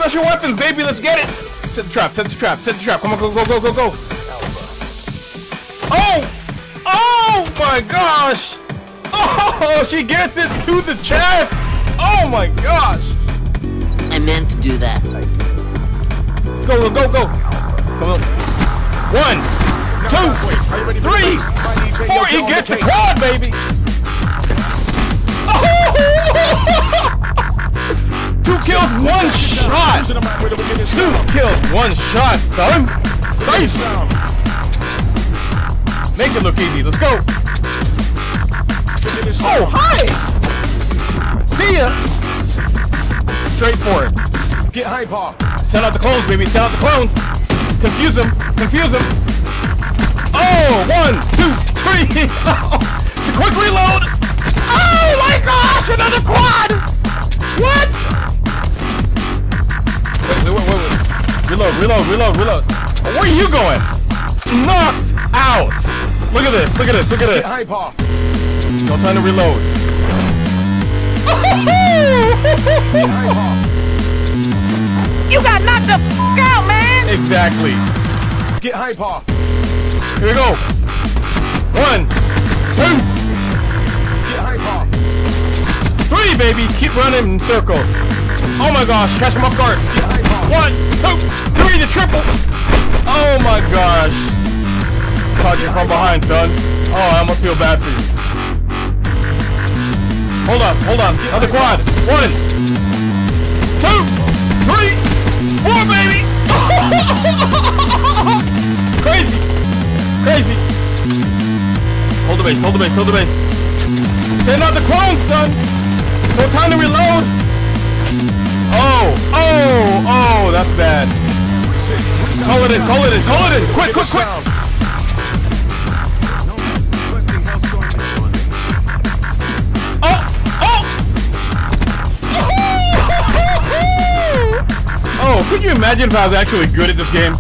Special weapons, baby, let's get it! Set the trap, set the trap, set the trap. Come on, go, go, go, go, go. Oh! Oh my gosh! Oh, she gets it to the chest! Oh my gosh! I meant to do that. Let's go, go, go, go! Come on. 1, 2, 3, 4. He gets the quad, baby! Oh! 2 kills, 1 shot! 2 kills, 1 shot, son! Nice! Make it look easy, let's go! Oh, hi! See ya! Straightforward. Get high, Paul. Send out the clones, baby, send out the clones! Confuse them, confuse them! Oh, 1, 2, 3! Oh, it's a quick reload! Oh my gosh, another quad! What? Wait. Reload, reload, reload, reload. Oh, where are you going? Knocked out! Look at this, look at this, look at this. Get high, Paul. No time to reload. Get high, Paul. You got knocked the f*** out, man! Exactly. Get high, Paul. Here we go. 1, 2, Get high, Paul. 3, baby. Keep running in circles. Oh my gosh, catch him off guard. Get high, Paul. 1, 2, 3, the triple. Oh my gosh. Caught you from behind, son. Oh, I almost feel bad for you. Hold on, hold on. Another quad. 1, 2, 3, 4, baby. Crazy. Crazy. Hold the base, hold the base, hold the base. Send out the clones, son. No time to reload. Oh, that's bad. Call it in, call it in, call it in. Quick, quick, quick. Oh, could you imagine if I was actually good at this game?